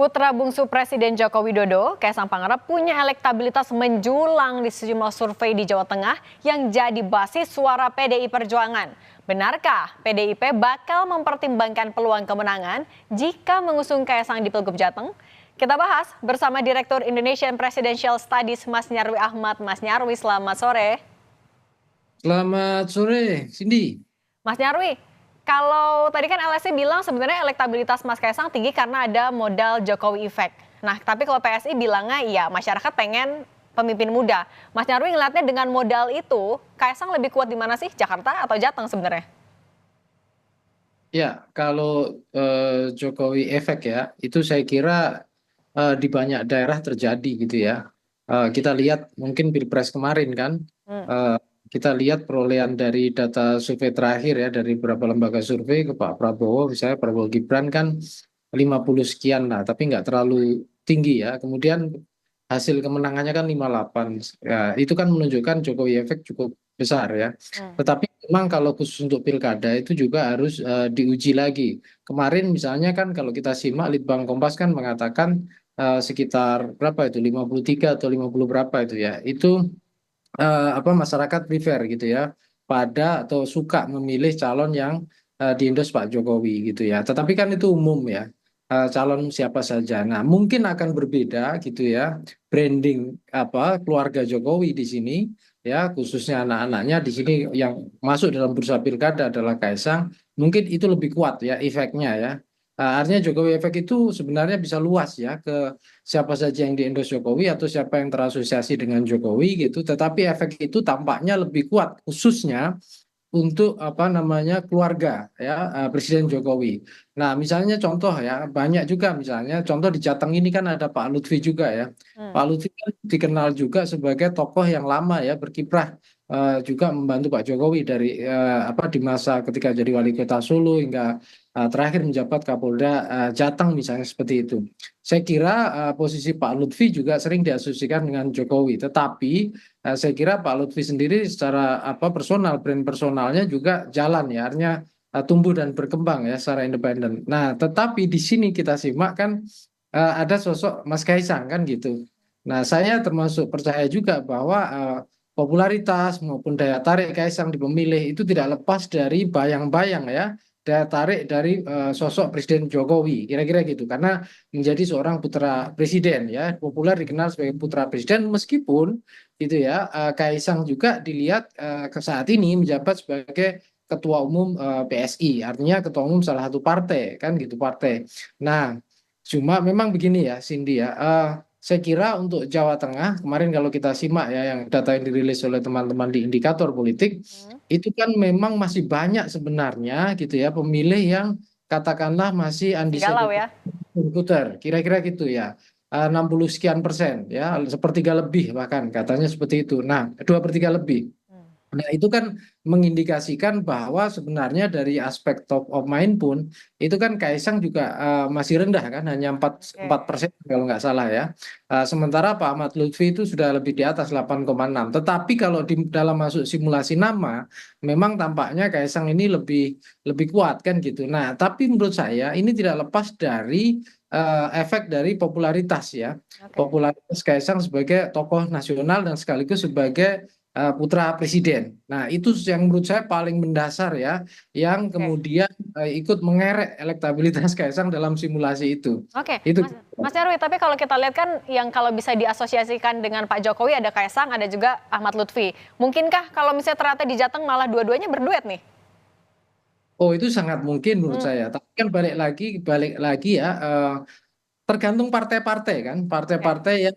Putra bungsu Presiden Joko Widodo, Kaisang Pangarep punya elektabilitas menjulang di sejumlah survei di Jawa Tengah yang jadi basis suara PDI Perjuangan. Benarkah PDIP bakal mempertimbangkan peluang kemenangan jika mengusung Kaisang di Pilgub Jateng? Kita bahas bersama Direktur Indonesian Presidential Studies Mas Nyarwi Ahmad. Mas Nyarwi, selamat sore. Selamat sore, Cindy. Mas Nyarwi, kalau tadi kan LSI bilang sebenarnya elektabilitas Mas Kaisang tinggi karena ada modal Jokowi Effect. Nah, tapi kalau PSI bilangnya iya masyarakat pengen pemimpin muda. Mas Nyarwi ngeliatnya dengan modal itu, Kaisang lebih kuat di mana sih? Jakarta atau Jateng sebenarnya? Ya, kalau Jokowi efek ya, itu saya kira di banyak daerah terjadi gitu ya. Kita lihat mungkin Pilpres kemarin kan, Hmm. eh, kita lihat perolehan dari data survei terakhir ya dari beberapa lembaga survei ke Pak Prabowo, misalnya Prabowo Gibran kan 50 sekian lah, tapi nggak terlalu tinggi ya. Kemudian hasil kemenangannya kan 58. Ya, itu kan menunjukkan Jokowi efek cukup besar ya. Hmm. Tetapi memang kalau khusus untuk pilkada itu juga harus diuji lagi. Kemarin misalnya kan kalau kita simak Litbang Kompas kan mengatakan sekitar berapa itu 53 atau 50 berapa itu ya. Itu apa masyarakat prefer gitu ya pada atau suka memilih calon yang diendorse Pak Jokowi gitu ya. Tetapi kan itu umum ya. Calon siapa saja. Nah, mungkin akan berbeda gitu ya branding apa keluarga Jokowi di sini ya khususnya anak-anaknya di sini yang masuk dalam bursa pilkada adalah Kaisang. Mungkin itu lebih kuat ya efeknya ya. Artinya Jokowi efek itu sebenarnya bisa luas ya ke siapa saja yang di-endorse Jokowi atau siapa yang terasosiasi dengan Jokowi gitu, tetapi efek itu tampaknya lebih kuat khususnya untuk apa namanya keluarga ya Presiden Jokowi. Nah, misalnya contoh ya, banyak juga misalnya contoh di Jateng ini kan ada Pak Lutfi juga ya. Hmm. Pak Lutfi kan dikenal juga sebagai tokoh yang lama ya berkiprah juga membantu Pak Jokowi dari apa di masa ketika jadi wali kota Solo hingga terakhir menjabat Kapolda Jateng misalnya seperti itu. Saya kira posisi Pak Lutfi juga sering diasosiasikan dengan Jokowi, tetapi saya kira Pak Lutfi sendiri secara apa personal, brand personalnya juga jalan ya, artinya tumbuh dan berkembang ya secara independen. Nah, tetapi di sini kita simak kan ada sosok Mas Kaisang kan gitu. Nah, saya termasuk percaya juga bahwa popularitas maupun daya tarik Kaisang di pemilih itu tidak lepas dari bayang-bayang ya, daya tarik dari sosok Presiden Jokowi, kira-kira gitu. Karena menjadi seorang putra presiden ya, populer dikenal sebagai putra presiden meskipun itu ya Kaisang juga dilihat ke saat ini menjabat sebagai ketua umum PSI, artinya ketua umum salah satu partai kan gitu partai. Nah, cuma memang begini ya Cindy ya, saya kira untuk Jawa Tengah kemarin kalau kita simak ya yang data yang dirilis oleh teman-teman di indikator politik Hmm. itu kan memang masih banyak sebenarnya gitu ya pemilih yang katakanlah masih Masih undecided galau ya? voter, kira-kira gitu ya. 60 sekian persen ya, sepertiga lebih bahkan katanya seperti itu. Nah, dua per tiga lebih. Hmm. Nah, itu kan mengindikasikan bahwa sebenarnya dari aspek top of mind pun itu kan Kaisang juga masih rendah kan, hanya Oke. 4% kalau nggak salah ya. Sementara Pak Ahmad Lutfi itu sudah lebih di atas 8,6. Tetapi kalau di dalam masuk simulasi nama, memang tampaknya Kaisang ini lebih lebih kuat kan gitu. Nah, tapi menurut saya ini tidak lepas dari efek dari popularitas ya. Oke. Popularitas Kaisang sebagai tokoh nasional dan sekaligus sebagai putra presiden. Nah, itu yang menurut saya paling mendasar ya, yang Oke. kemudian ikut mengerek elektabilitas Kaisang dalam simulasi itu. Oke, Itu. Mas Nyarwi, tapi kalau kita lihat kan yang kalau bisa diasosiasikan dengan Pak Jokowi ada Kaisang, ada juga Ahmad Lutfi. Mungkinkah kalau misalnya ternyata di Jateng malah dua-duanya berduet nih? Oh, itu sangat mungkin menurut Hmm. saya. Tapi kan balik lagi ya. Tergantung partai-partai kan, Oke. partai-partai yang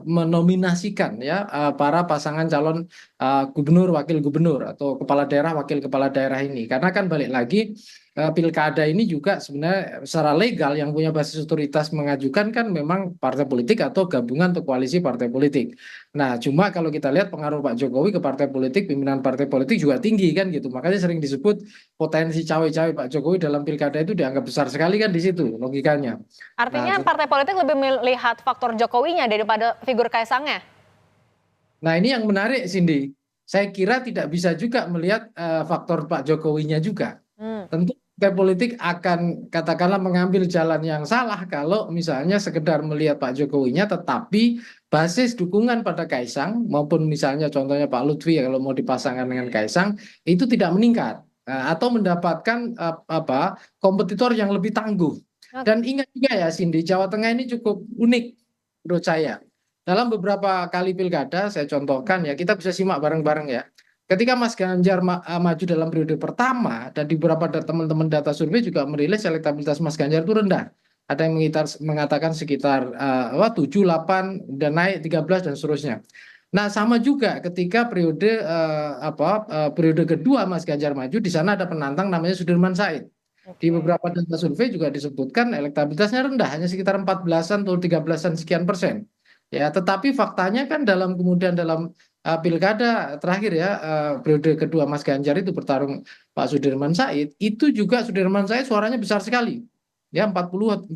menominasikan ya para pasangan calon gubernur, wakil gubernur atau kepala daerah, wakil kepala daerah ini. Karena kan balik lagi pilkada ini juga sebenarnya secara legal yang punya basis otoritas mengajukan kan memang partai politik atau gabungan atau koalisi partai politik. Nah, cuma kalau kita lihat pengaruh Pak Jokowi ke partai politik, pimpinan partai politik juga tinggi kan gitu. Makanya sering disebut potensi cawe-cawe Pak Jokowi dalam pilkada itu dianggap besar sekali kan di situ logikanya. Nah, Artinya partai politik lebih melihat faktor Jokowinya daripada figur Kaisangnya? nah, ini yang menarik, Cindy. Saya kira tidak bisa juga melihat faktor Pak Jokowinya juga. Hmm. Tentu partai politik akan katakanlah mengambil jalan yang salah kalau misalnya sekedar melihat Pak Jokowinya, tetapi basis dukungan pada Kaisang maupun misalnya contohnya Pak Lutfi ya, kalau mau dipasangkan dengan Kaisang itu tidak meningkat, atau mendapatkan apa kompetitor yang lebih tangguh. Dan ingat juga ya Cindy, Jawa Tengah ini cukup unik menurut saya. Dalam beberapa kali pilkada, saya contohkan ya, kita bisa simak bareng-bareng ya. Ketika Mas Ganjar maju dalam periode pertama, dan di beberapa teman-teman data survei juga merilis elektabilitas Mas Ganjar itu rendah. Ada yang mengatakan sekitar 7, 8, dan naik 13 dan seterusnya. Nah, sama juga ketika periode kedua Mas Ganjar maju, di sana ada penantang namanya Sudirman Said. Di Oke. beberapa data survei juga disebutkan elektabilitasnya rendah, hanya sekitar 14-an atau 13-an sekian persen. Ya, tetapi faktanya kan dalam pilkada terakhir ya, periode kedua Mas Ganjar itu bertarung Pak Sudirman Said, itu juga Sudirman Said suaranya besar sekali. Ya 44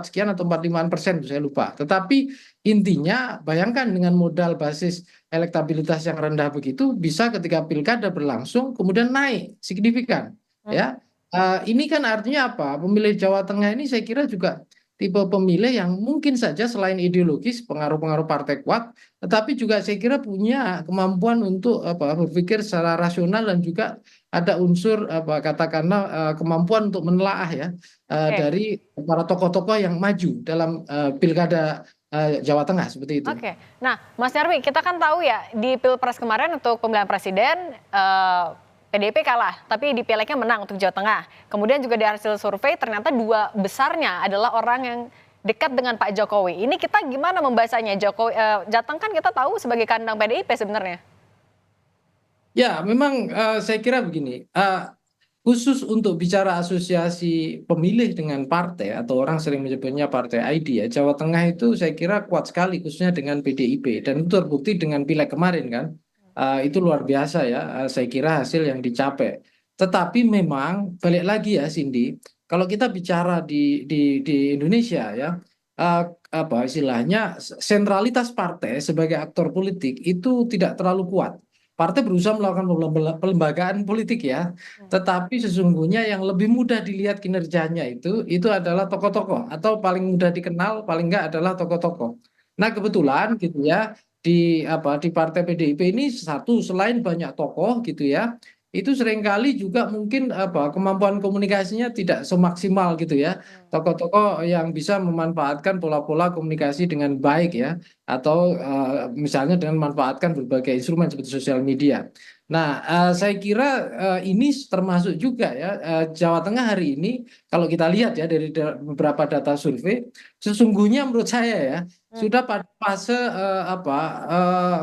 sekian atau 45%, saya lupa. Tetapi intinya bayangkan dengan modal basis elektabilitas yang rendah begitu bisa ketika pilkada berlangsung kemudian naik signifikan. Ya, ini kan artinya apa? Pemilih Jawa Tengah ini saya kira juga tipe pemilih yang mungkin saja selain ideologis, pengaruh-pengaruh partai kuat, tetapi juga saya kira punya kemampuan untuk berpikir secara rasional dan juga ada unsur katakanlah kemampuan untuk menelaah ya, Oke. dari para tokoh-tokoh yang maju dalam pilkada Jawa Tengah seperti itu. Oke. Nah, Mas Nyarwi, kita kan tahu ya di Pilpres kemarin untuk pemilihan presiden PDIP kalah, tapi di Pilegnya menang untuk Jawa Tengah. Kemudian juga di hasil survei ternyata dua besarnya adalah orang yang dekat dengan Pak Jokowi. Ini kita gimana membacanya? Jokowi Jateng kan kita tahu sebagai kandang PDIP sebenarnya. Ya, memang saya kira begini, khusus untuk bicara asosiasi pemilih dengan partai atau orang sering menyebutnya partai ID ya, Jawa Tengah itu saya kira kuat sekali khususnya dengan PDIP dan itu terbukti dengan pileg kemarin kan. Itu luar biasa ya, saya kira hasil yang dicapai. Tetapi memang balik lagi ya Cindy, kalau kita bicara di Indonesia ya, eh, apa istilahnya sentralitas partai sebagai aktor politik itu tidak terlalu kuat. Partai berusaha melakukan pelembagaan politik ya, tetapi sesungguhnya yang lebih mudah dilihat kinerjanya itu adalah tokoh-tokoh atau paling mudah dikenal paling enggak adalah tokoh-tokoh. Nah, kebetulan gitu ya di Partai PDIP ini satu selain banyak tokoh gitu ya, itu seringkali juga mungkin kemampuan komunikasinya tidak semaksimal gitu ya. Tokoh-tokoh yang bisa memanfaatkan pola-pola komunikasi dengan baik ya, atau misalnya dengan memanfaatkan berbagai instrumen seperti sosial media. Nah, saya kira ini termasuk juga ya, Jawa Tengah hari ini kalau kita lihat ya dari beberapa data survei, sesungguhnya menurut saya ya sudah pada fase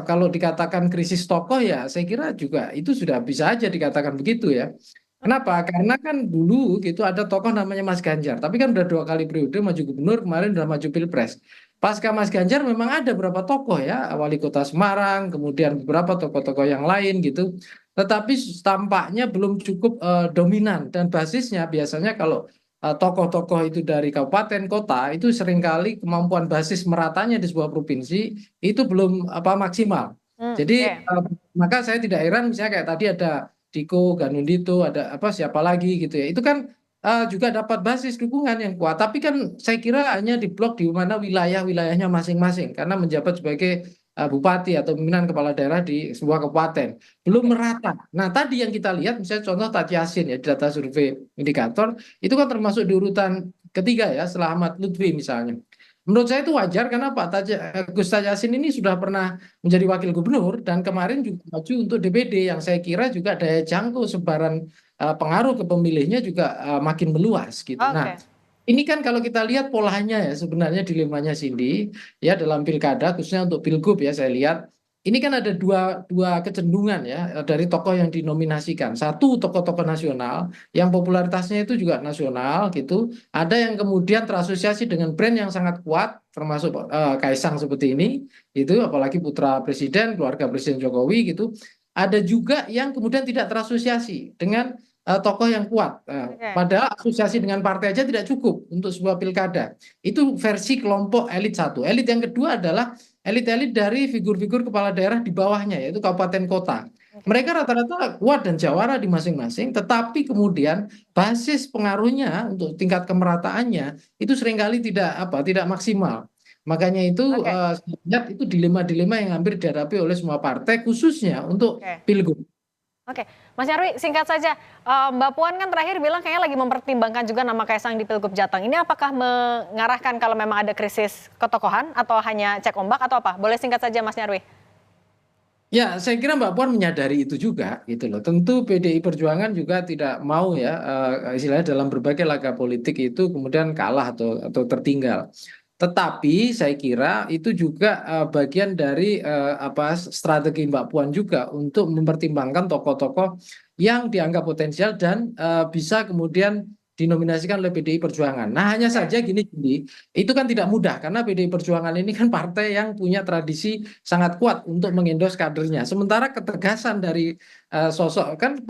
kalau dikatakan krisis tokoh ya saya kira juga itu sudah bisa aja dikatakan begitu ya. Kenapa? Karena kan dulu gitu ada tokoh namanya Mas Ganjar, tapi kan udah 2 kali periode maju gubernur, kemarin udah maju pilpres. Pasca Mas Ganjar memang ada beberapa tokoh ya, wali kota Semarang, kemudian beberapa tokoh-tokoh yang lain gitu. Tetapi tampaknya belum cukup dominan dan basisnya biasanya kalau tokoh-tokoh itu dari kabupaten kota itu seringkali kemampuan basis meratanya di sebuah provinsi itu belum maksimal. Jadi Oke. maka saya tidak heran misalnya kayak tadi ada Diko Ganundito, ada siapa lagi gitu ya. Itu kan juga dapat basis dukungan yang kuat. Tapi kan saya kira hanya di blok di mana wilayah-wilayahnya masing-masing karena menjabat sebagai bupati atau pimpinan kepala daerah di sebuah kabupaten belum Oke. merata. Nah, tadi yang kita lihat misalnya contoh Tati Yasin ya di data survei indikator itu kan termasuk di urutan ketiga ya setelah Ahmad Lutfi misalnya. Menurut saya itu wajar karena Gus Yasin ini sudah pernah menjadi wakil gubernur dan kemarin juga maju untuk DPD yang saya kira juga daya jangkau sebaran pengaruh ke pemilihnya juga makin meluas gitu. Nah, Oke. ini kan kalau kita lihat polanya ya sebenarnya dilemanya Cindy ya dalam pilkada khususnya untuk pilgub ya saya lihat ini kan ada dua kecenderungan ya dari tokoh yang dinominasikan. Satu tokoh-tokoh nasional yang popularitasnya itu juga nasional gitu. Ada yang kemudian terasosiasi dengan brand yang sangat kuat termasuk Kaisang seperti ini itu apalagi putra presiden, keluarga Presiden Jokowi gitu. Ada juga yang kemudian tidak terasosiasi dengan tokoh yang kuat. Oke. Padahal asosiasi dengan partai aja tidak cukup untuk sebuah pilkada. Itu versi kelompok elit satu. Elit yang kedua adalah elit-elit dari figur-figur kepala daerah di bawahnya, yaitu kabupaten kota. Oke. Mereka rata-rata kuat dan jawara di masing-masing, tetapi kemudian basis pengaruhnya untuk tingkat kemerataannya itu seringkali tidak maksimal. Makanya itu Oke. saya lihat itu dilema-dilema yang hampir dihadapi oleh semua partai khususnya untuk Oke. pilgub. Oke, Mas Nyarwi singkat saja, Mbak Puan kan terakhir bilang kayaknya lagi mempertimbangkan juga nama Kaisang di Pilgub Jateng. Ini apakah mengarahkan kalau memang ada krisis ketokohan atau hanya cek ombak atau apa? Boleh singkat saja Mas Nyarwi. Ya, saya kira Mbak Puan menyadari itu juga, gitu loh. Tentu PDI Perjuangan juga tidak mau ya, istilahnya dalam berbagai laga politik itu kemudian kalah atau tertinggal. Tetapi saya kira itu juga bagian dari strategi Mbak Puan juga untuk mempertimbangkan tokoh-tokoh yang dianggap potensial dan bisa kemudian dinominasikan oleh PDI Perjuangan. Nah, hanya Oke. saja gini, itu kan tidak mudah karena PDI Perjuangan ini kan partai yang punya tradisi sangat kuat untuk mengendos kadernya. Sementara ketegasan dari sosok kan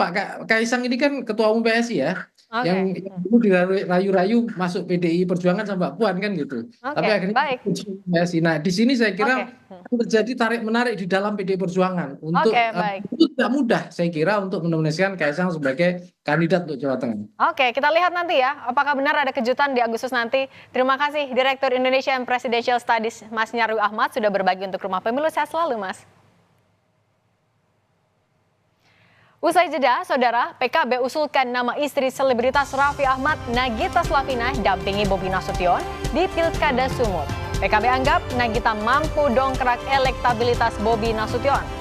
Kaisang ini kan ketua umum PSI ya, Oke. yang dulu dirayu-rayu masuk PDI Perjuangan sama Mbak Puan kan gitu. Tapi Oke, akhirnya baik. PSI. Nah, di sini saya Oke. kira terjadi tarik-menarik di dalam PDI Perjuangan Oke, untuk baik. itu tidak mudah saya kira untuk menominasikan Kaisang sebagai kandidat untuk Jawa Tengah. Oke, kita lihat nanti ya, apakah benar ada kejutan di Agustus nanti. Terima kasih Direktur Indonesian Presidential Studies, Mas Nyarwi Ahmad, sudah berbagi untuk Rumah Pemilu. Sehat selalu, Mas. Usai jeda, Saudara, PKB usulkan nama istri selebritas Raffi Ahmad, Nagita Slavina, dampingi Bobi Nasution di Pilkada Sumut. PKB anggap Nagita mampu dongkrak elektabilitas Bobi Nasution.